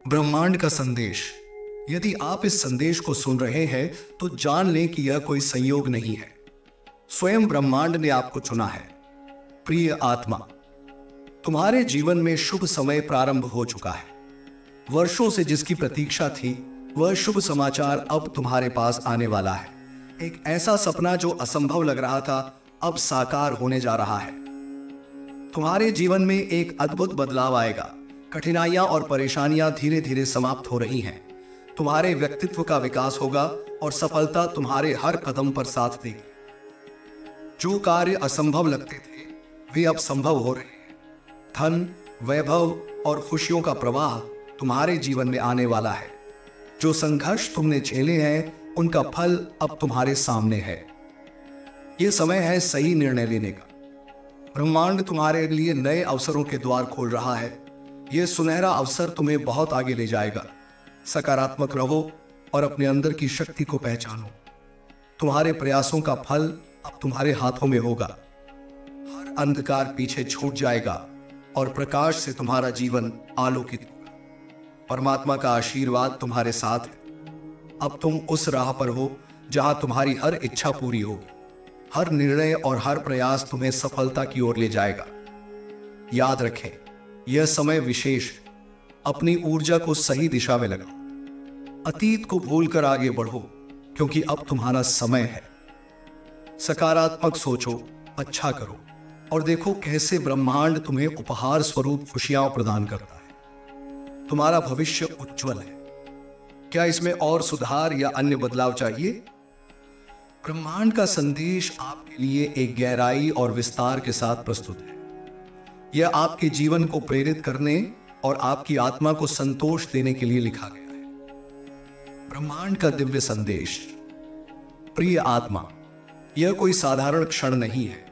ब्रह्मांड का संदेश। यदि आप इस संदेश को सुन रहे हैं तो जान लें कि यह कोई संयोग नहीं है। स्वयं ब्रह्मांड ने आपको चुना है। प्रिय आत्मा, तुम्हारे जीवन में शुभ समय प्रारंभ हो चुका है। वर्षों से जिसकी प्रतीक्षा थी वह शुभ समाचार अब तुम्हारे पास आने वाला है। एक ऐसा सपना जो असंभव लग रहा था अब साकार होने जा रहा है। तुम्हारे जीवन में एक अद्भुत बदलाव आएगा। कठिनाइयां और परेशानियां धीरे धीरे समाप्त हो रही हैं। तुम्हारे व्यक्तित्व का विकास होगा और सफलता तुम्हारे हर कदम पर साथ देगी। जो कार्य असंभव लगते थे वे अब संभव हो रहे हैं। धन, वैभव और खुशियों का प्रवाह तुम्हारे जीवन में आने वाला है। जो संघर्ष तुमने झेले हैं उनका फल अब तुम्हारे सामने है। यह समय है सही निर्णय लेने का। ब्रह्मांड तुम्हारे लिए नए अवसरों के द्वार खोल रहा है। यह सुनहरा अवसर तुम्हें बहुत आगे ले जाएगा। सकारात्मक रहो और अपने अंदर की शक्ति को पहचानो। तुम्हारे प्रयासों का फल अब तुम्हारे हाथों में होगा। हर अंधकार पीछे छूट जाएगा और प्रकाश से तुम्हारा जीवन आलोकित होगा। परमात्मा का आशीर्वाद तुम्हारे साथ है। अब तुम उस राह पर हो जहां तुम्हारी हर इच्छा पूरी होगी। हर निर्णय और हर प्रयास तुम्हें सफलता की ओर ले जाएगा। याद रखें, यह समय विशेष है। अपनी ऊर्जा को सही दिशा में लगाओ। अतीत को भूलकर आगे बढ़ो क्योंकि अब तुम्हारा समय है। सकारात्मक सोचो, अच्छा करो और देखो कैसे ब्रह्मांड तुम्हें उपहार स्वरूप खुशियां प्रदान करता है। तुम्हारा भविष्य उज्जवल है। क्या इसमें और सुधार या अन्य बदलाव चाहिए? ब्रह्मांड का संदेश आपके लिए एक गहराई और विस्तार के साथ प्रस्तुत है। यह आपके जीवन को प्रेरित करने और आपकी आत्मा को संतोष देने के लिए लिखा गया है। ब्रह्मांड का दिव्य संदेश। प्रिय आत्मा, यह कोई साधारण क्षण नहीं है।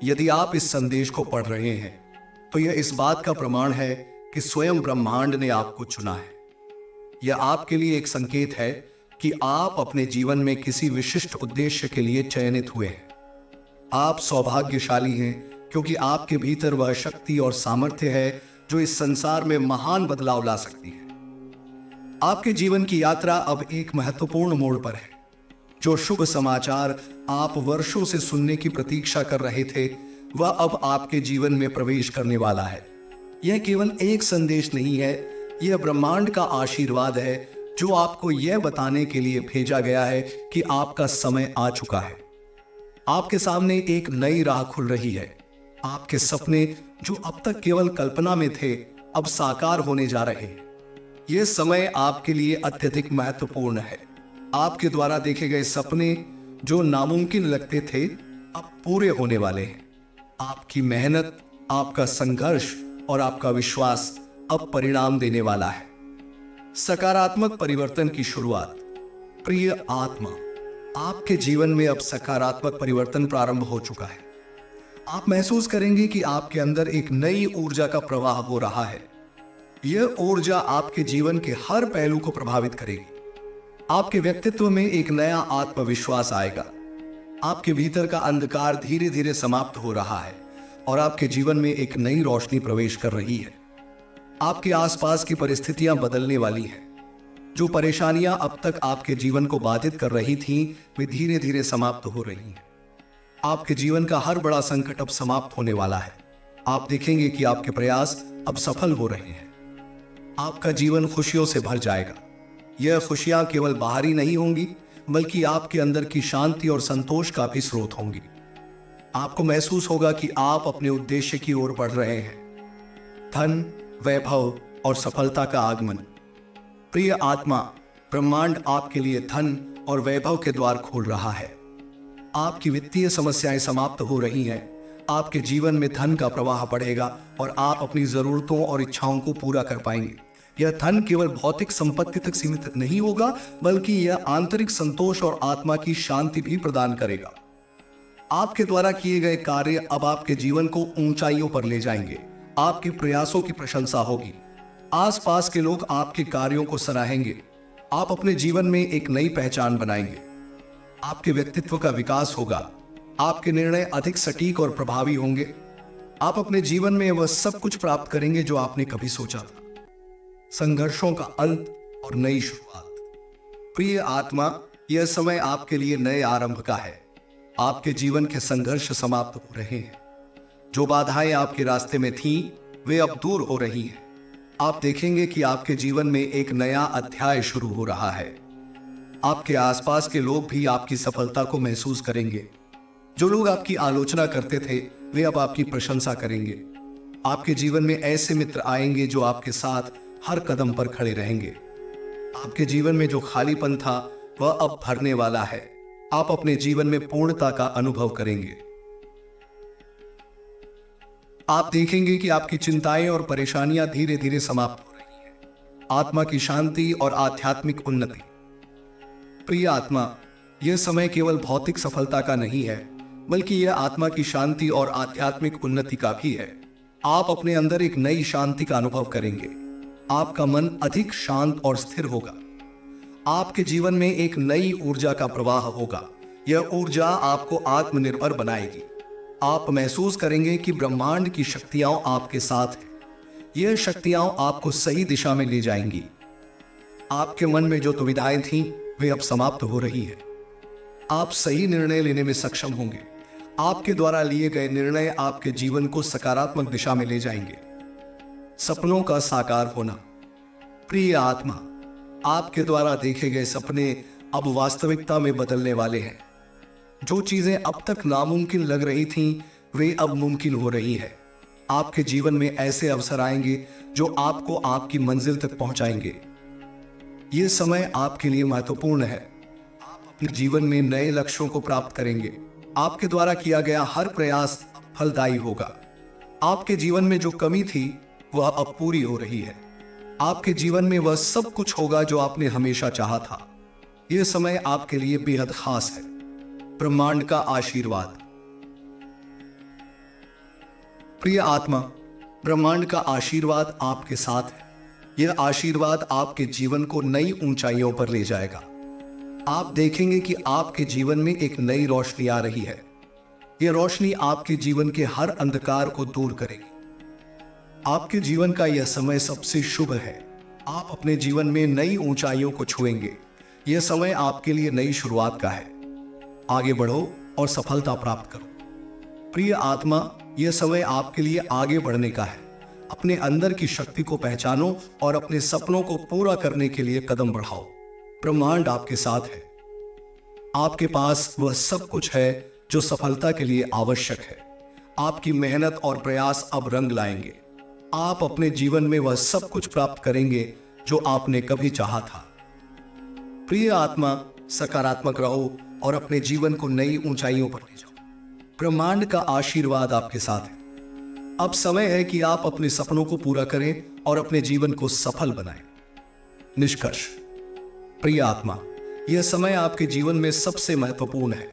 यदि आप इस संदेश को पढ़ रहे हैं तो यह इस बात का प्रमाण है कि स्वयं ब्रह्मांड ने आपको चुना है। यह आपके लिए एक संकेत है कि आप अपने जीवन में किसी विशिष्ट उद्देश्य के लिए चयनित हुए हैं। आप सौभाग्यशाली हैं क्योंकि आपके भीतर वह शक्ति और सामर्थ्य है जो इस संसार में महान बदलाव ला सकती है। आपके जीवन की यात्रा अब एक महत्वपूर्ण मोड़ पर है। जो शुभ समाचार आप वर्षों से सुनने की प्रतीक्षा कर रहे थे वह अब आपके जीवन में प्रवेश करने वाला है। यह केवल एक संदेश नहीं है, यह ब्रह्मांड का आशीर्वाद है जो आपको यह बताने के लिए भेजा गया है कि आपका समय आ चुका है। आपके सामने एक नई राह खुल रही है। आपके सपने जो अब तक केवल कल्पना में थे अब साकार होने जा रहे हैं। यह समय आपके लिए अत्यधिक महत्वपूर्ण है। आपके द्वारा देखे गए सपने जो नामुमकिन लगते थे अब पूरे होने वाले हैं। आपकी मेहनत, आपका संघर्ष और आपका विश्वास अब परिणाम देने वाला है। सकारात्मक परिवर्तन की शुरुआत। प्रिय आत्मा, आपके जीवन में अब सकारात्मक परिवर्तन प्रारंभ हो चुका है। आप महसूस करेंगे कि आपके अंदर एक नई ऊर्जा का प्रवाह हो रहा है। यह ऊर्जा आपके जीवन के हर पहलू को प्रभावित करेगी। आपके व्यक्तित्व में एक नया आत्मविश्वास आएगा। आपके भीतर का अंधकार धीरे धीरे समाप्त हो रहा है और आपके जीवन में एक नई रोशनी प्रवेश कर रही है। आपके आसपास की परिस्थितियां बदलने वाली हैं। जो परेशानियां अब तक आपके जीवन को बाधित कर रही थीं, वे धीरे धीरे समाप्त हो रही हैं। आपके जीवन का हर बड़ा संकट अब समाप्त होने वाला है। आप देखेंगे कि आपके प्रयास अब सफल हो रहे हैं। आपका जीवन खुशियों से भर जाएगा। यह खुशियां केवल बाहरी नहीं होंगी बल्कि आपके अंदर की शांति और संतोष का भी स्रोत होंगी। आपको महसूस होगा कि आप अपने उद्देश्य की ओर बढ़ रहे हैं। धन, वैभव और सफलता का आगमन। प्रिय आत्मा, ब्रह्मांड आपके लिए धन और वैभव के द्वार खोल रहा है। आपकी वित्तीय समस्याएं समाप्त हो रही हैं। आपके जीवन में धन का प्रवाह बढ़ेगा और आप अपनी जरूरतों और इच्छाओं को पूरा कर पाएंगे। यह धन केवल भौतिक संपत्ति तक सीमित नहीं होगा बल्कि यह आंतरिक संतोष और आत्मा की शांति भी प्रदान करेगा। आपके द्वारा किए गए कार्य अब आपके जीवन को ऊंचाइयों पर ले जाएंगे। आपके प्रयासों की प्रशंसा होगी। आसपास के लोग आपके कार्यों को सराहेंगे। आप अपने जीवन में एक नई पहचान बनाएंगे। आपके व्यक्तित्व का विकास होगा। आपके निर्णय अधिक सटीक और प्रभावी होंगे। आप अपने जीवन में वह सब कुछ प्राप्त करेंगे जो आपने कभी सोचा था। संघर्षों का अंत और नई शुरुआत। प्रिय आत्मा, यह समय आपके लिए नए आरंभ का है। आपके जीवन के संघर्ष समाप्त हो रहे हैं। जो बाधाएं आपके रास्ते में थीं, वे अब दूर हो रही हैं। आप देखेंगे कि आपके जीवन में एक नया अध्याय शुरू हो रहा है। आपके आसपास के लोग भी आपकी सफलता को महसूस करेंगे। जो लोग आपकी आलोचना करते थे, वे अब आपकी प्रशंसा करेंगे। आपके जीवन में ऐसे मित्र आएंगे जो आपके साथ हर कदम पर खड़े रहेंगे। आपके जीवन में जो खालीपन था, वह अब भरने वाला है। आप अपने जीवन में पूर्णता का अनुभव करेंगे। आप देखेंगे कि आपकी चिंताएं और परेशानियां धीरे धीरे समाप्त हो रही हैं। आत्मा की शांति और आध्यात्मिक उन्नति। प्रिय आत्मा, यह समय केवल भौतिक सफलता का नहीं है, बल्कि यह आत्मा की शांति और आध्यात्मिक उन्नति का भी है। आप अपने अंदर एक नई शांति का अनुभव करेंगे। आपका मन अधिक शांत और स्थिर होगा। आपके जीवन में एक नई ऊर्जा का प्रवाह होगा। यह ऊर्जा आपको आत्मनिर्भर बनाएगी। आप महसूस करेंगे कि ब्रह्मांड की शक्तियां आपके साथ हैं। यह शक्तियां आपको सही दिशा में ले जाएंगी। आपके मन में जो दुविधाएं थीं, वे अब समाप्त हो रही है। आप सही निर्णय लेने में सक्षम होंगे। आपके द्वारा लिए गए निर्णय आपके जीवन को सकारात्मक दिशा में ले जाएंगे। सपनों का साकार होना। प्रिय आत्मा, आपके द्वारा देखे गए सपने अब वास्तविकता में बदलने वाले हैं। जो चीजें अब तक नामुमकिन लग रही थीं, वे अब मुमकिन हो रही है। आपके जीवन में ऐसे अवसर आएंगे जो आपको आपकी मंजिल तक पहुंचाएंगे। यह समय आपके लिए महत्वपूर्ण है। आप अपने जीवन में नए लक्ष्यों को प्राप्त करेंगे। आपके द्वारा किया गया हर प्रयास फलदायी होगा। आपके जीवन में जो कमी थी, वह अब पूरी हो रही है। आपके जीवन में वह सब कुछ होगा जो आपने हमेशा चाहा था। यह समय आपके लिए बेहद खास है। ब्रह्मांड का आशीर्वाद। प्रिय आत्मा, ब्रह्मांड का आशीर्वाद आपके साथ है। यह आशीर्वाद आपके जीवन को नई ऊंचाइयों पर ले जाएगा। आप देखेंगे कि आपके जीवन में एक नई रोशनी आ रही है। यह रोशनी आपके जीवन के हर अंधकार को दूर करेगी। आपके जीवन का यह समय सबसे शुभ है। आप अपने जीवन में नई ऊंचाइयों को छुएंगे। यह समय आपके लिए नई शुरुआत का है। आगे बढ़ो और सफलता प्राप्त करो। प्रिय आत्मा, यह समय आपके लिए आगे बढ़ने का है। अपने अंदर की शक्ति को पहचानो और अपने सपनों को पूरा करने के लिए कदम बढ़ाओ। ब्रह्मांड आपके साथ है। आपके पास वह सब कुछ है जो सफलता के लिए आवश्यक है। आपकी मेहनत और प्रयास अब रंग लाएंगे। आप अपने जीवन में वह सब कुछ प्राप्त करेंगे जो आपने कभी चाहा था। प्रिय आत्मा, सकारात्मक रहो और अपने जीवन को नई ऊंचाइयों पर ले जाओ। ब्रह्मांड का आशीर्वाद आपके साथ है। अब समय है कि आप अपने सपनों को पूरा करें और अपने जीवन को सफल बनाएं। निष्कर्ष। प्रिय आत्मा, यह समय आपके जीवन में सबसे महत्वपूर्ण है।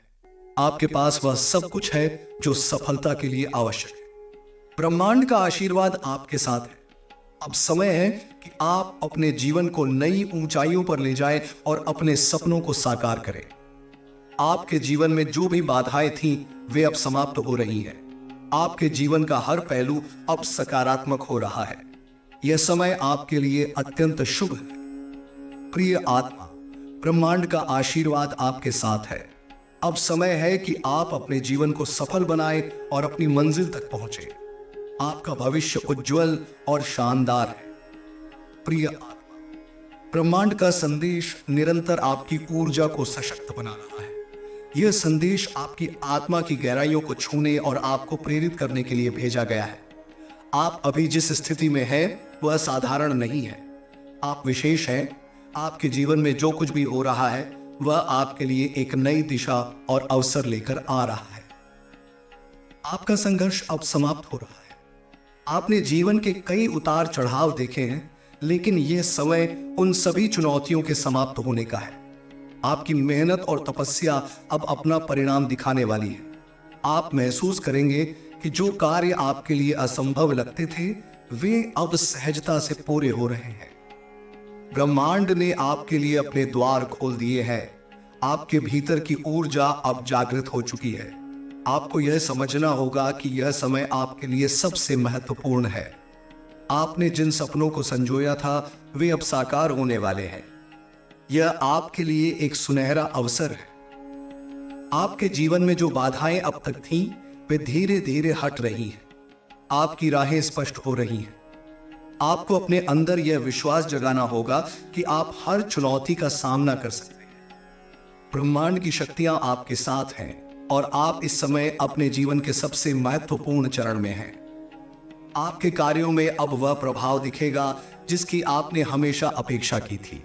आपके पास वह सब कुछ है जो सफलता के लिए आवश्यक है। ब्रह्मांड का आशीर्वाद आपके साथ है। अब समय है कि आप अपने जीवन को नई ऊंचाइयों पर ले जाएं और अपने सपनों को साकार करें। आपके जीवन में जो भी बाधाएं थीं, वे अब समाप्त हो रही हैं। आपके जीवन का हर पहलू अब सकारात्मक हो रहा है। यह समय आपके लिए अत्यंत शुभ है। प्रिय आत्मा, ब्रह्मांड का आशीर्वाद आपके साथ है। अब समय है कि आप अपने जीवन को सफल बनाएं और अपनी मंजिल तक पहुंचे। आपका भविष्य उज्जवल और शानदार है। प्रिय आत्मा, ब्रह्मांड का संदेश निरंतर आपकी ऊर्जा को सशक्त बना रहा है। यह संदेश आपकी आत्मा की गहराइयों को छूने और आपको प्रेरित करने के लिए भेजा गया है। आप अभी जिस स्थिति में हैं, वह साधारण नहीं है। आप विशेष हैं। आपके जीवन में जो कुछ भी हो रहा है, वह आपके लिए एक नई दिशा और अवसर लेकर आ रहा है। आपका संघर्ष अब समाप्त हो रहा है। आपने जीवन के कई उतार चढ़ाव देखे हैं, लेकिन यह समय उन सभी चुनौतियों के समाप्त होने का है। आपकी मेहनत और तपस्या अब अपना परिणाम दिखाने वाली है। आप महसूस करेंगे कि जो कार्य आपके लिए असंभव लगते थे, वे अब सहजता से पूरे हो रहे हैं। ब्रह्मांड ने आपके लिए अपने द्वार खोल दिए हैं। आपके भीतर की ऊर्जा अब जागृत हो चुकी है। आपको यह समझना होगा कि यह समय आपके लिए सबसे महत्वपूर्ण है। आपने जिन सपनों को संजोया था वे अब साकार होने वाले हैं। यह आपके लिए एक सुनहरा अवसर है। आपके जीवन में जो बाधाएं अब तक थीं, वे धीरे धीरे हट रही हैं। आपकी राहें स्पष्ट हो रही हैं। आपको अपने अंदर यह विश्वास जगाना होगा कि आप हर चुनौती का सामना कर सकते हैं। ब्रह्मांड की शक्तियां आपके साथ हैं और आप इस समय अपने जीवन के सबसे महत्वपूर्ण चरण में हैं। आपके कार्यों में अब वह प्रभाव दिखेगा जिसकी आपने हमेशा अपेक्षा की थी।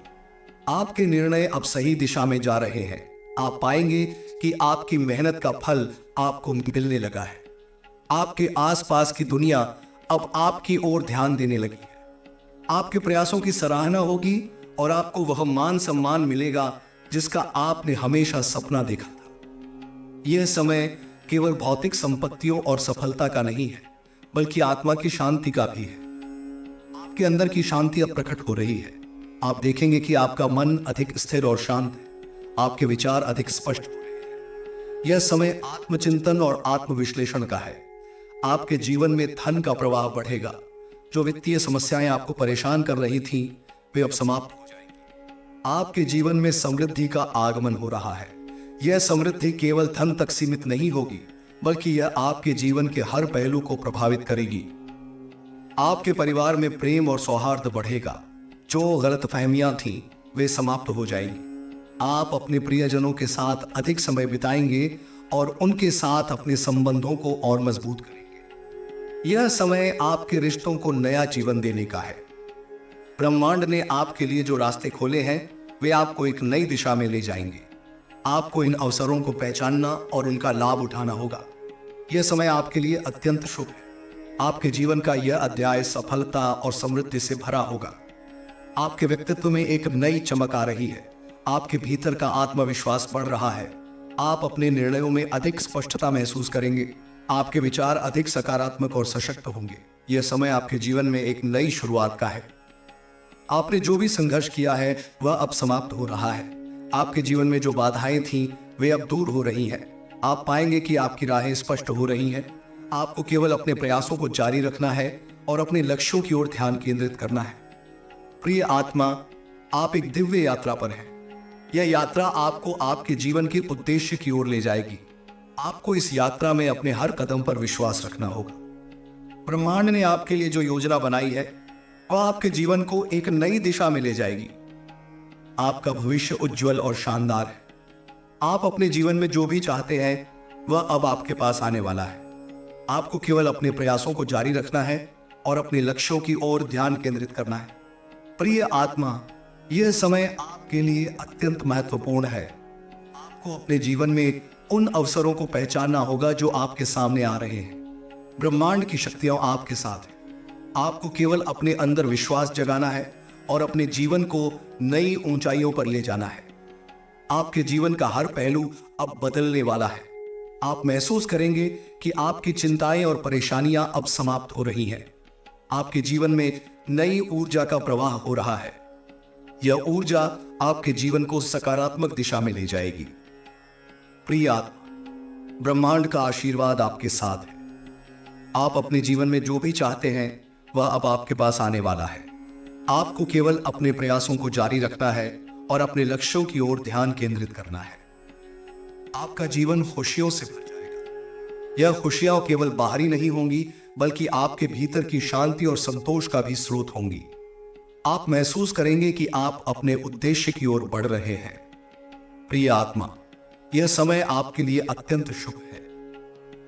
आपके निर्णय अब सही दिशा में जा रहे हैं। आप पाएंगे कि आपकी मेहनत का फल आपको मिलने लगा है। आपके आसपास की दुनिया अब आपकी ओर ध्यान देने लगी है। आपके प्रयासों की सराहना होगी और आपको वह मान सम्मान मिलेगा जिसका आपने हमेशा सपना देखा था। यह समय केवल भौतिक संपत्तियों और सफलता का नहीं है, बल्कि आत्मा की शांति का भी है। आपके अंदर की शांति अब प्रकट हो रही है। आप देखेंगे कि आपका मन अधिक स्थिर और शांत है। आपके विचार अधिक स्पष्ट हो रहे हैं। यह समय आत्मचिंतन और आत्मविश्लेषण का है। आपके जीवन में धन का प्रवाह बढ़ेगा। जो वित्तीय समस्याएं आपको परेशान कर रही थीं, वे अब समाप्त हो जाएंगी। आपके जीवन में समृद्धि का आगमन हो रहा है। यह समृद्धि केवल धन तक सीमित नहीं होगी, बल्कि यह आपके जीवन के हर पहलू को प्रभावित करेगी। आपके परिवार में प्रेम और सौहार्द बढ़ेगा। जो गलतफहमियां थीं, वे समाप्त हो जाएंगी। आप अपने प्रियजनों के साथ अधिक समय बिताएंगे और उनके साथ अपने संबंधों को और मजबूत करेंगे। यह समय आपके रिश्तों को नया जीवन देने का है। ब्रह्मांड ने आपके लिए जो रास्ते खोले हैं, वे आपको एक नई दिशा में ले जाएंगे। आपको इन अवसरों को पहचानना और उनका लाभ उठाना होगा। यह समय आपके लिए अत्यंत शुभ है। आपके जीवन का यह अध्याय सफलता और समृद्धि से भरा होगा। आपके व्यक्तित्व में एक नई चमक आ रही है। आपके भीतर का आत्मविश्वास बढ़ रहा है। आप अपने निर्णयों में अधिक स्पष्टता महसूस करेंगे। आपके विचार अधिक सकारात्मक और सशक्त होंगे। यह समय आपके जीवन में एक नई शुरुआत का है। आपने जो भी संघर्ष किया है वह अब समाप्त हो रहा है। आपके जीवन में जो बाधाएं थीं, वे अब दूर हो रही हैं। आप पाएंगे कि आपकी राहें स्पष्ट हो रही हैं। आपको केवल अपने प्रयासों को जारी रखना है और अपने लक्ष्यों की ओर ध्यान केंद्रित करना है। प्रिय आत्मा, आप एक दिव्य यात्रा पर हैं। यह यात्रा आपको आपके जीवन के उद्देश्य की ओर ले जाएगी। आपको इस यात्रा में अपने हर कदम पर विश्वास रखना होगा। ब्रह्मांड ने आपके लिए जो योजना बनाई है, वह आपके जीवन को एक नई दिशा में ले जाएगी। आपका भविष्य उज्जवल और शानदार है। आप अपने जीवन में जो भी चाहते हैं, वह अब आपके पास आने वाला है। आपको केवल अपने प्रयासों को जारी रखना है और अपने लक्ष्यों की ओर ध्यान केंद्रित करना है। प्रिय आत्मा, यह समय आपके लिए अत्यंत महत्वपूर्ण है। आपको अपने जीवन में उन अवसरों को पहचानना होगा जो आपके सामने आ रहे हैं। ब्रह्मांड की शक्तियां आपके साथ हैं। आपको केवल अपने अंदर विश्वास जगाना है और अपने जीवन को नई ऊंचाइयों पर ले जाना है। आपके जीवन का हर पहलू अब बदलने वाला है। आप महसूस करेंगे कि आपकी चिंताएं और परेशानियां अब समाप्त हो रही हैं। आपके जीवन में नई ऊर्जा का प्रवाह हो रहा है। यह ऊर्जा आपके जीवन को सकारात्मक दिशा में ले जाएगी। प्रिय आत्मा, ब्रह्मांड का आशीर्वाद आपके साथ है। आप अपने जीवन में जो भी चाहते हैं, वह अब आपके पास आने वाला है। आपको केवल अपने प्रयासों को जारी रखना है और अपने लक्ष्यों की ओर ध्यान केंद्रित करना है। आपका जीवन खुशियों से भर जाएगा। यह खुशियां केवल बाहरी नहीं होंगी, बल्कि आपके भीतर की शांति और संतोष का भी स्रोत होंगी। आप महसूस करेंगे कि आप अपने उद्देश्य की ओर बढ़ रहे हैं। प्रिय आत्मा, यह समय आपके लिए अत्यंत शुभ है।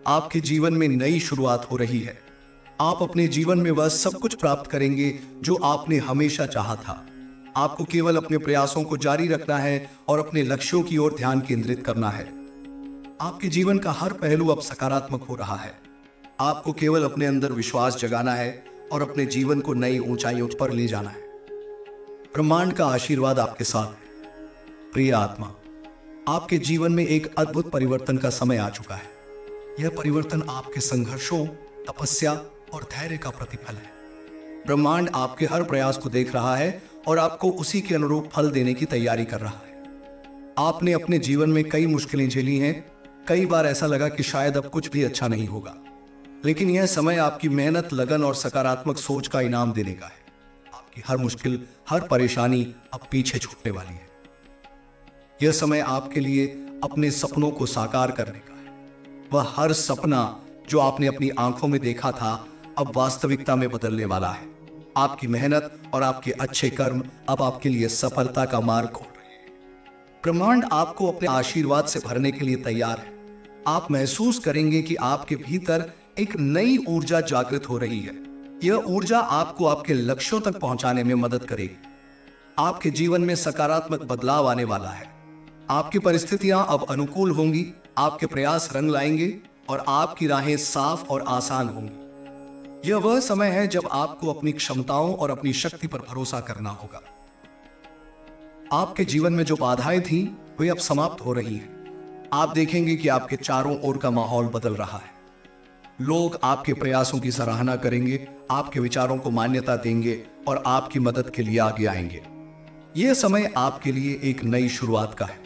आपके जीवन में नई शुरुआत हो रही है। आप अपने जीवन में वह सब कुछ प्राप्त करेंगे जो आपने हमेशा चाहा था। आपको केवल अपने प्रयासों को जारी रखना है और अपने लक्ष्यों की ओर ध्यान केंद्रित करना है। आपके जीवन का हर पहलू अब सकारात्मक हो रहा है। आपको केवल अपने अंदर विश्वास जगाना है और अपने जीवन को नई ऊंचाइयों पर ले जाना है। ब्रह्मांड का आशीर्वाद आपके साथ है। प्रिय आत्मा, आपके जीवन में एक अद्भुत परिवर्तन का समय आ चुका है। यह परिवर्तन आपके संघर्षों, तपस्या और धैर्य का प्रतिफल है। ब्रह्मांड आपके हर प्रयास को देख रहा है और आपको उसी के अनुरूप फल देने की तैयारी कर रहा है। आपने अपने जीवन में कई मुश्किलें झेली हैं। कई बार ऐसा लगा कि शायद अब कुछ भी अच्छा नहीं होगा, लेकिन यह समय आपकी मेहनत, लगन और सकारात्मक सोच का इनाम देने का है। आपकी हर मुश्किल, हर परेशानी अब पीछे छूटने वाली है। यह समय आपके लिए अपने सपनों को साकार करने का है। वह हर सपना जो आपने अपनी आंखों में देखा था, अब वास्तविकता में बदलने वाला है। आपकी मेहनत और आपके अच्छे कर्म अब आपके लिए सफलता का मार्ग खोल रहे हैं। ब्रह्मांड आपको अपने आशीर्वाद से भरने के लिए तैयार है। आप महसूस करेंगे कि आपके भीतर एक नई ऊर्जा जागृत हो रही है। यह ऊर्जा आपको आपके लक्ष्यों तक पहुंचाने में मदद करेगी। आपके जीवन में सकारात्मक बदलाव आने वाला है। आपकी परिस्थितियां अब अनुकूल होंगी, आपके प्रयास रंग लाएंगे और आपकी राहें साफ और आसान होंगी। यह वह समय है जब आपको अपनी क्षमताओं और अपनी शक्ति पर भरोसा करना होगा। आपके जीवन में जो बाधाएं थीं, वे अब समाप्त हो रही हैं। आप देखेंगे कि आपके चारों ओर का माहौल बदल रहा है। लोग आपके प्रयासों की सराहना करेंगे, आपके विचारों को मान्यता देंगे और आपकी मदद के लिए आगे आएंगे। यह समय आपके लिए एक नई शुरुआत का है।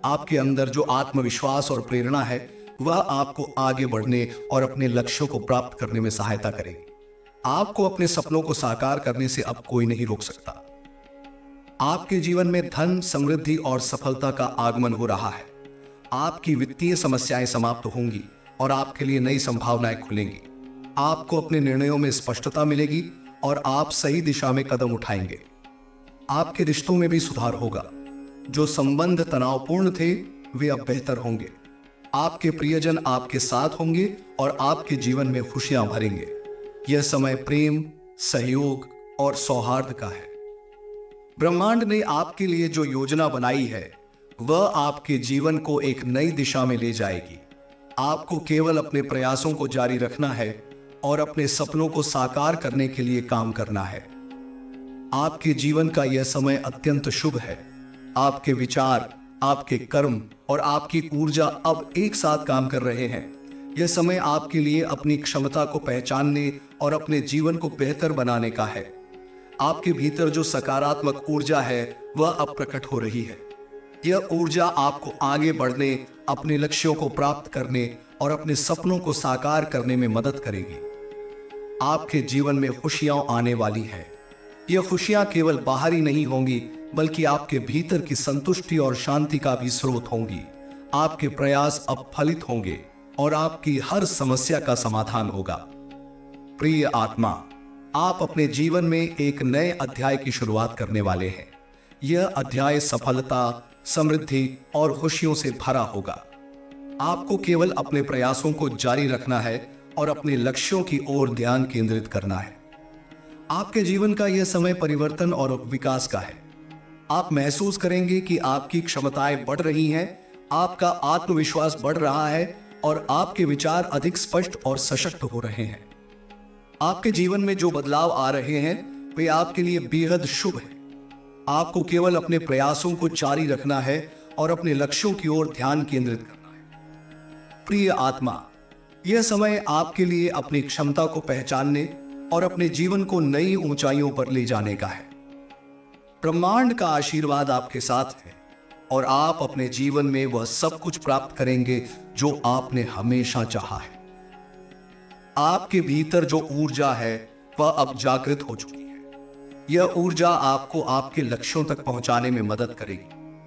आपके अंदर जो आत्मविश्वास और प्रेरणा है, वह आपको आगे बढ़ने और अपने लक्ष्यों को प्राप्त करने में सहायता करेगी। आपको अपने सपनों को साकार करने से अब कोई नहीं रोक सकता। आपके जीवन में धन, समृद्धि और सफलता का आगमन हो रहा है। आपकी वित्तीय समस्याएं समाप्त होंगी और आपके लिए नई संभावनाएं खुलेंगी। आपको अपने निर्णयों में स्पष्टता मिलेगी और आप सही दिशा में कदम उठाएंगे। आपके रिश्तों में भी सुधार होगा। जो संबंध तनावपूर्ण थे, वे अब बेहतर होंगे। आपके प्रियजन आपके साथ होंगे और आपके जीवन में खुशियां भरेंगे। यह समय प्रेम, सहयोग और सौहार्द का है। ब्रह्मांड ने आपके लिए जो योजना बनाई है, वह आपके जीवन को एक नई दिशा में ले जाएगी। आपको केवल अपने प्रयासों को जारी रखना है और अपने सपनों को साकार करने के लिए काम करना है। आपके जीवन का यह समय अत्यंत शुभ है। आपके विचार, आपके कर्म और आपकी ऊर्जा अब एक साथ काम कर रहे हैं। यह समय आपके लिए अपनी क्षमता को पहचानने और अपने जीवन को बेहतर बनाने का है। आपके भीतर जो सकारात्मक ऊर्जा है, वह अब प्रकट हो रही है। यह ऊर्जा आपको आगे बढ़ने, अपने लक्ष्यों को प्राप्त करने और अपने सपनों को साकार करने में मदद करेगी। आपके जीवन में खुशियां आने वाली है। यह खुशियां केवल बाहरी नहीं होंगी, बल्कि आपके भीतर की संतुष्टि और शांति का भी स्रोत होंगी। आपके प्रयास अब फलित होंगे और आपकी हर समस्या का समाधान होगा। प्रिय आत्मा, आप अपने जीवन में एक नए अध्याय की शुरुआत करने वाले हैं। यह अध्याय सफलता, समृद्धि और खुशियों से भरा होगा। आपको केवल अपने प्रयासों को जारी रखना है और अपने लक्ष्यों की ओर ध्यान केंद्रित करना है। आपके जीवन का यह समय परिवर्तन और विकास का है। आप महसूस करेंगे कि आपकी क्षमताएं बढ़ रही हैं, आपका आत्मविश्वास बढ़ रहा है और आपके विचार अधिक स्पष्ट और सशक्त हो रहे हैं। आपके जीवन में जो बदलाव आ रहे हैं, वे आपके लिए बेहद शुभ हैं। आपको केवल अपने प्रयासों को जारी रखना है और अपने लक्ष्यों की ओर ध्यान केंद्रित करना है। प्रिय आत्मा, यह समय आपके लिए अपनी क्षमता को पहचानने और अपने जीवन को नई ऊंचाइयों पर ले जाने का है। ब्रह्मांड का आशीर्वाद आपके साथ है और आप अपने जीवन में वह सब कुछ प्राप्त करेंगे जो आपने हमेशा चाहा है। आपके भीतर जो ऊर्जा है, वह अब जागृत हो चुकी है। यह ऊर्जा आपको आपके लक्ष्यों तक पहुंचाने में मदद करेगी।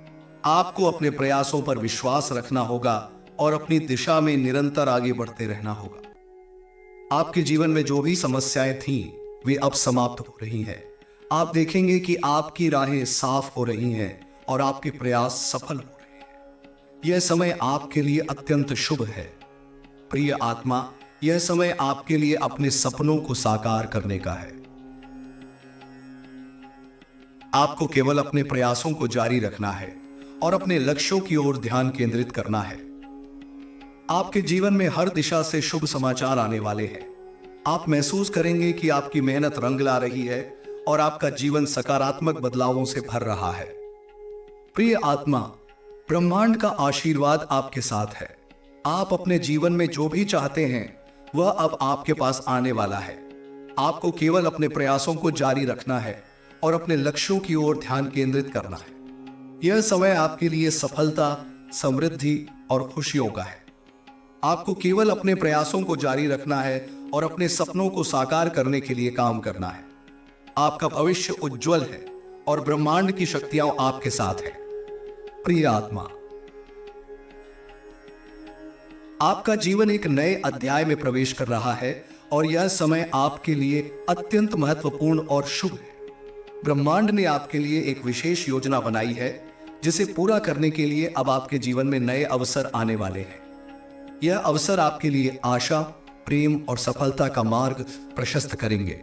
आपको अपने प्रयासों पर विश्वास रखना होगा और अपनी दिशा में निरंतर आगे बढ़ते रहना होगा। आपके जीवन में जो भी समस्याएं थीं, वे अब समाप्त हो रही हैं। आप देखेंगे कि आपकी राहें साफ हो रही हैं और आपके प्रयास सफल हो रहे हैं। यह समय आपके लिए अत्यंत शुभ है। प्रिय आत्मा, यह समय आपके लिए अपने सपनों को साकार करने का है। आपको केवल अपने प्रयासों को जारी रखना है और अपने लक्ष्यों की ओर ध्यान केंद्रित करना है। आपके जीवन में हर दिशा से शुभ समाचार आने वाले हैं। आप महसूस करेंगे कि आपकी मेहनत रंग ला रही है और आपका जीवन सकारात्मक बदलावों से भर रहा है। प्रिय आत्मा, ब्रह्मांड का आशीर्वाद आपके साथ है। आप अपने जीवन में जो भी चाहते हैं, वह अब आपके पास आने वाला है। आपको केवल अपने प्रयासों को जारी रखना है और अपने लक्ष्यों की ओर ध्यान केंद्रित करना है। यह समय आपके लिए सफलता, समृद्धि और खुशियों का है। आपको केवल अपने प्रयासों को जारी रखना है और अपने सपनों को साकार करने के लिए काम करना है। आपका भविष्य उज्जवल है और ब्रह्मांड की शक्तियां आपके साथ है। प्रिय आत्मा, आपका जीवन एक नए अध्याय में प्रवेश कर रहा है और यह समय आपके लिए अत्यंत महत्वपूर्ण और शुभ है। ब्रह्मांड ने आपके लिए एक विशेष योजना बनाई है जिसे पूरा करने के लिए अब आपके जीवन में नए अवसर आने वाले हैं। यह अवसर आपके लिए आशा, प्रेम और सफलता का मार्ग प्रशस्त करेंगे।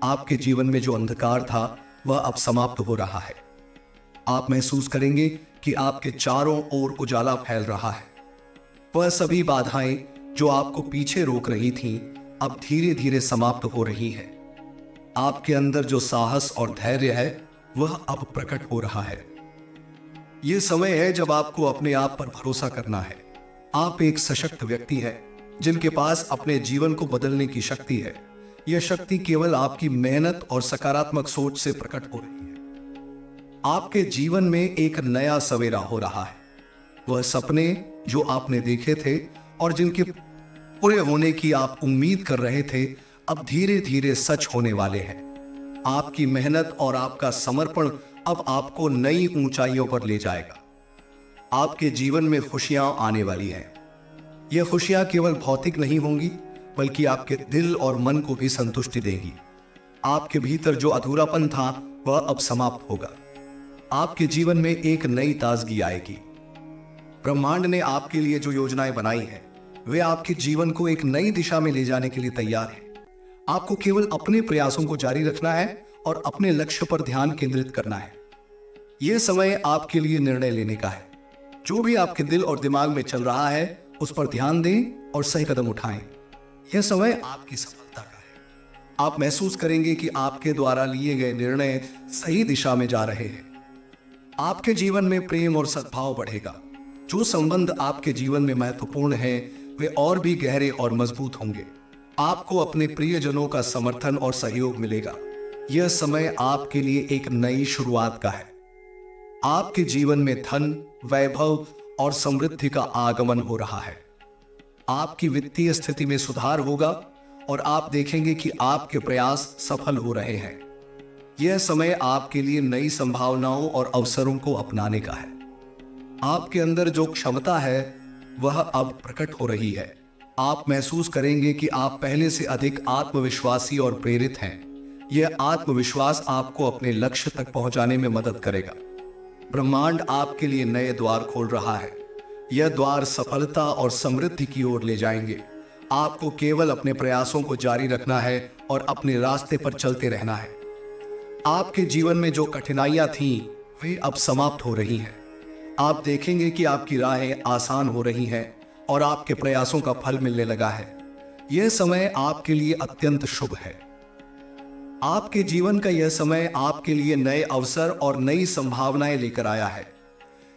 आपके जीवन में जो अंधकार था वह अब समाप्त हो रहा है। आप महसूस करेंगे कि आपके चारों ओर उजाला फैल रहा है। वह सभी बाधाएं जो आपको पीछे रोक रही थीं, अब धीरे धीरे समाप्त हो रही हैं। आपके अंदर जो साहस और धैर्य है वह अब प्रकट हो रहा है। यह समय है जब आपको अपने आप पर भरोसा करना है। आप एक सशक्त व्यक्ति हैं जिनके पास अपने जीवन को बदलने की शक्ति है। यह शक्ति केवल आपकी मेहनत और सकारात्मक सोच से प्रकट हो रही है। आपके जीवन में एक नया सवेरा हो रहा है। वह सपने जो आपने देखे थे और जिनके पूरे होने की आप उम्मीद कर रहे थे, अब धीरे धीरे सच होने वाले हैं। आपकी मेहनत और आपका समर्पण अब आपको नई ऊंचाइयों पर ले जाएगा। आपके जीवन में खुशियां आने वाली हैं। यह खुशियां केवल भौतिक नहीं होंगी, बल्कि आपके दिल और मन को भी संतुष्टि देंगी। आपके भीतर जो अधूरापन था वह अब समाप्त होगा। आपके जीवन में एक नई ताजगी आएगी। ब्रह्मांड ने आपके लिए जो योजनाएं बनाई हैं, वे आपके जीवन को एक नई दिशा में ले जाने के लिए तैयार हैं। आपको केवल अपने प्रयासों को जारी रखना है और अपने लक्ष्य पर ध्यान केंद्रित करना है। यह समय आपके लिए निर्णय लेने का है। जो भी आपके दिल और दिमाग में चल रहा है उस पर ध्यान दें और सही कदम उठाएं। यह समय आपकी सफलता का है। आप महसूस करेंगे कि आपके द्वारा लिए गए निर्णय सही दिशा में जा रहे हैं। आपके जीवन में प्रेम और सद्भाव बढ़ेगा। जो संबंध आपके जीवन में महत्वपूर्ण हैं, वे और भी गहरे और मजबूत होंगे। आपको अपने प्रियजनों का समर्थन और सहयोग मिलेगा। यह समय आपके लिए एक नई शुरुआत का है। आपके जीवन में धन, वैभव और समृद्धि का आगमन हो रहा है। आपकी वित्तीय स्थिति में सुधार होगा और आप देखेंगे कि आपके प्रयास सफल हो रहे हैं। यह समय आपके लिए नई संभावनाओं और अवसरों को अपनाने का है। आपके अंदर जो क्षमता है वह अब प्रकट हो रही है। आप महसूस करेंगे कि आप पहले से अधिक आत्मविश्वासी और प्रेरित हैं। यह आत्मविश्वास आपको अपने लक्ष्य तक पहुंचाने में मदद करेगा। ब्रह्मांड आपके लिए नए द्वार खोल रहा है। यह द्वार सफलता और समृद्धि की ओर ले जाएंगे। आपको केवल अपने प्रयासों को जारी रखना है और अपने रास्ते पर चलते रहना है। आपके जीवन में जो कठिनाइयां थीं, वे अब समाप्त हो रही हैं। आप देखेंगे कि आपकी राहें आसान हो रही हैं और आपके प्रयासों का फल मिलने लगा है। यह समय आपके लिए अत्यंत शुभ है। आपके जीवन का यह समय आपके लिए नए अवसर और नई संभावनाएं लेकर आया है।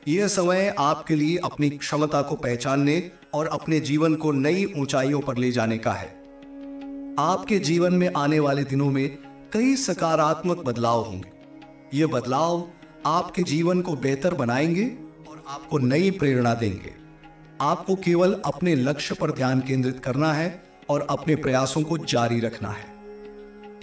यह समय आपके लिए अपनी क्षमता को पहचानने और अपने जीवन को नई ऊंचाइयों पर ले जाने का है। आपके जीवन में आने वाले दिनों में कई सकारात्मक बदलाव होंगे। ये बदलाव आपके जीवन को बेहतर बनाएंगे और आपको नई प्रेरणा देंगे। आपको केवल अपने लक्ष्य पर ध्यान केंद्रित करना है और अपने प्रयासों को जारी रखना है।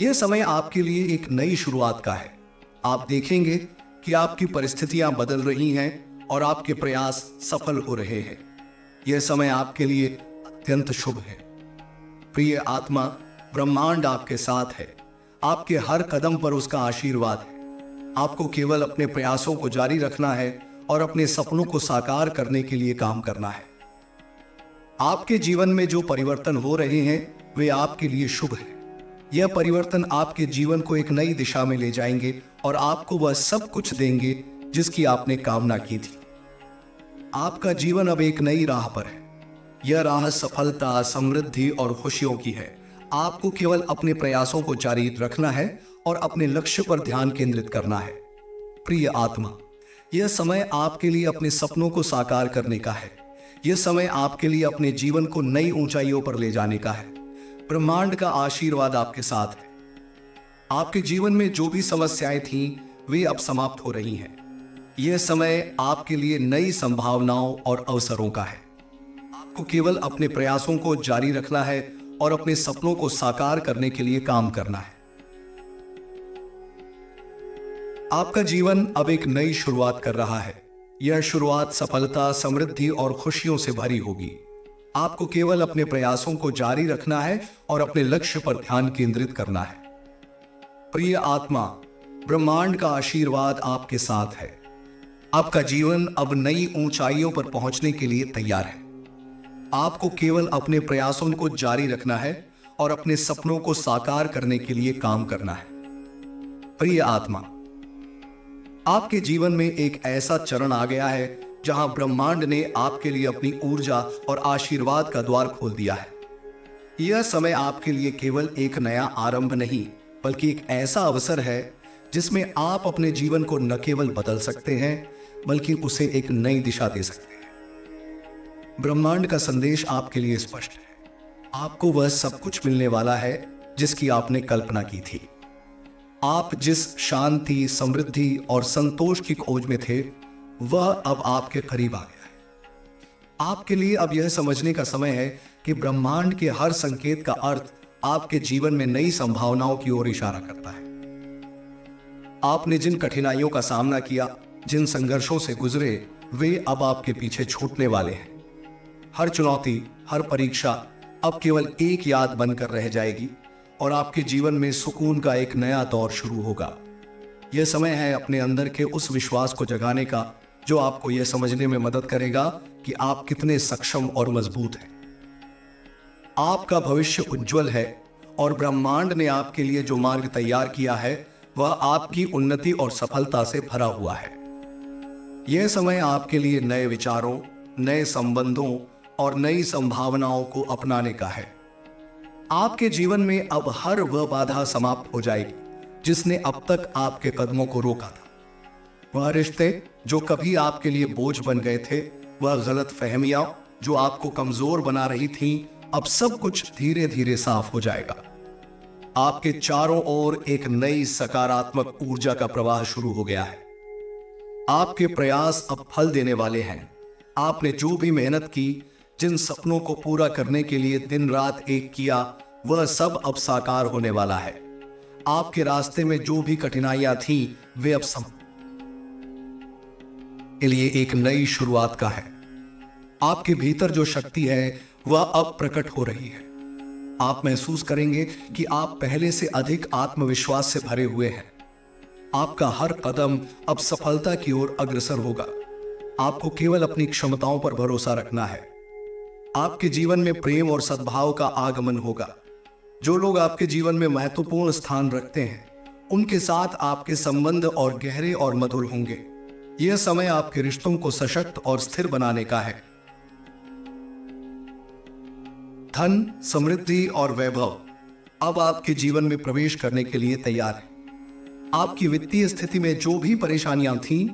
यह समय आपके लिए एक नई शुरुआत का है। आप देखेंगे कि आपकी परिस्थितियां बदल रही हैं और आपके प्रयास सफल हो रहे हैं। यह समय आपके लिए अत्यंत शुभ है। प्रिय आत्मा, ब्रह्मांड आपके साथ है। आपके हर कदम पर उसका आशीर्वाद है। आपको केवल अपने प्रयासों को जारी रखना है और अपने सपनों को साकार करने के लिए काम करना है। आपके जीवन में जो परिवर्तन हो रहे हैं वे आपके लिए शुभ है। यह परिवर्तन आपके जीवन को एक नई दिशा में ले जाएंगे और आपको वह सब कुछ देंगे जिसकी आपने कामना की थी। आपका जीवन अब एक नई राह पर है। यह राह सफलता, समृद्धि और खुशियों की है। आपको केवल अपने प्रयासों को जारी रखना है और अपने लक्ष्य पर ध्यान केंद्रित करना है। प्रिय आत्मा, यह समय आपके लिए अपने सपनों को साकार करने का है। यह समय आपके लिए अपने जीवन को नई ऊंचाइयों पर ले जाने का है। ब्रह्मांड का आशीर्वाद आपके साथ है। आपके जीवन में जो भी समस्याएं थीं, वे अब समाप्त हो रही हैं। यह समय आपके लिए नई संभावनाओं और अवसरों का है। आपको केवल अपने प्रयासों को जारी रखना है और अपने सपनों को साकार करने के लिए काम करना है। आपका जीवन अब एक नई शुरुआत कर रहा है। यह शुरुआत सफलता, समृद्धि और खुशियों से भरी होगी। आपको केवल अपने प्रयासों को जारी रखना है और अपने लक्ष्य पर ध्यान केंद्रित करना है। प्रिय आत्मा, ब्रह्मांड का आशीर्वाद आपके साथ है। आपका जीवन अब नई ऊंचाइयों पर पहुंचने के लिए तैयार है। आपको केवल अपने प्रयासों को जारी रखना है और अपने सपनों को साकार करने के लिए काम करना है। प्रिय आत्मा, आपके जीवन में एक ऐसा चरण आ गया है जहां ब्रह्मांड ने आपके लिए अपनी ऊर्जा और आशीर्वाद का द्वार खोल दिया है। यह समय आपके लिए केवल एक नया आरंभ नहीं, बल्कि एक ऐसा अवसर है जिसमें आप अपने जीवन को न केवल बदल सकते हैं, बल्कि उसे एक नई दिशा दे सकते हैं। ब्रह्मांड का संदेश आपके लिए स्पष्ट है। आपको वह सब कुछ मिलने वाला है जिसकी आपने कल्पना की थी। आप जिस शांति, समृद्धि और संतोष की खोज में थे, वह अब आपके करीब आ गया है। आपके लिए अब यह समझने का समय है कि ब्रह्मांड के हर संकेत का अर्थ आपके जीवन में नई संभावनाओं की ओर इशारा करता है। आपने जिन कठिनाइयों का सामना किया, जिन संघर्षों से गुजरे, वे अब आपके पीछे छूटने वाले हैं। हर चुनौती, हर परीक्षा अब केवल एक याद बनकर रह जाएगी और आपके जीवन में सुकून का एक नया दौर शुरू होगा। यह समय है अपने अंदर के उस विश्वास को जगाने का जो आपको यह समझने में मदद करेगा कि आप कितने सक्षम और मजबूत हैं। आपका भविष्य उज्जवल है और ब्रह्मांड ने आपके लिए जो मार्ग तैयार किया है वह आपकी उन्नति और सफलता से भरा हुआ है। यह समय आपके लिए नए विचारों, नए संबंधों और नई संभावनाओं को अपनाने का है। आपके जीवन में अब हर वह बाधा समाप्त हो जाएगी जिसने अब तक आपके कदमों को रोका था। वह रिश्ते जो कभी आपके लिए बोझ बन गए थे, वह गलत फहमियां जो आपको कमजोर बना रही थीं, अब सब कुछ धीरे धीरे साफ हो जाएगा। आपके चारों ओर एक नई सकारात्मक ऊर्जा का प्रवाह शुरू हो गया है। आपके प्रयास अब फल देने वाले हैं। आपने जो भी मेहनत की, जिन सपनों को पूरा करने के लिए दिन रात एक किया, वह सब अब साकार होने वाला है। आपके रास्ते में जो भी कठिनाइयां थीं, वे अब के लिए एक नई शुरुआत का है। आपके भीतर जो शक्ति है वह अब प्रकट हो रही है। आप महसूस करेंगे कि आप पहले से अधिक आत्मविश्वास से भरे हुए हैं। आपका हर कदम अब सफलता की ओर अग्रसर होगा। आपको केवल अपनी क्षमताओं पर भरोसा रखना है। आपके जीवन में प्रेम और सद्भाव का आगमन होगा। जो लोग आपके जीवन में महत्वपूर्ण स्थान रखते हैं, उनके साथ आपके संबंध और गहरे और मधुर होंगे। यह समय आपके रिश्तों को सशक्त और स्थिर बनाने का है। धन, समृद्धि और वैभव अब आपके जीवन में प्रवेश करने के लिए तैयार है। आपकी वित्तीय स्थिति में जो भी परेशानियां थीं,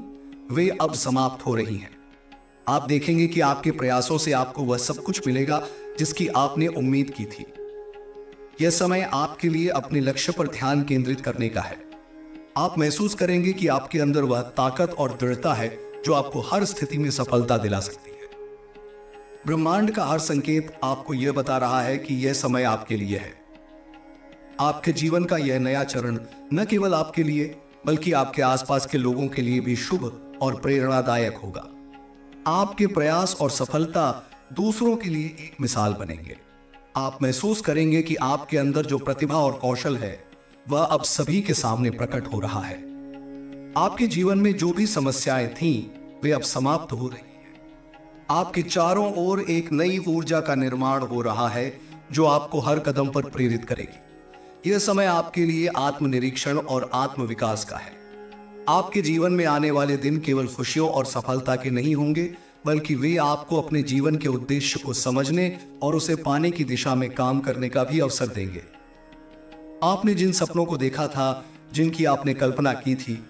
वे अब समाप्त हो रही हैं। आप देखेंगे कि आपके प्रयासों से आपको वह सब कुछ मिलेगा जिसकी आपने उम्मीद की थी। यह समय आपके लिए अपने लक्ष्य पर ध्यान केंद्रित करने का है। आप महसूस करेंगे कि आपके अंदर वह ताकत और दृढ़ता है जो आपको हर स्थिति में सफलता दिला सकती है। ब्रह्मांड का हर संकेत आपको यह बता रहा है कि यह समय आपके लिए है। आपके जीवन का यह नया चरण न केवल आपके लिए, बल्कि आपके आसपास के लोगों के लिए भी शुभ और प्रेरणादायक होगा। आपके प्रयास और सफलता दूसरों के लिए एक मिसाल बनेंगे। आप महसूस करेंगे कि आपके अंदर जो प्रतिभा और कौशल है, वह अब सभी के सामने प्रकट हो रहा है। आपके जीवन में जो भी समस्याएं थीं, वे अब समाप्त हो रही हैं। आपके चारों ओर एक नई ऊर्जा का निर्माण हो रहा है जो आपको हर कदम पर प्रेरित करेगी। यह समय आपके लिए आत्मनिरीक्षण और आत्मविकास का है। आपके जीवन में आने वाले दिन केवल खुशियों और सफलता के नहीं होंगे, बल्कि वे आपको अपने जीवन के उद्देश्य को समझने और उसे पाने की दिशा में काम करने का भी अवसर देंगे। आपने जिन सपनों को देखा था, जिनकी आपने कल्पना की थी,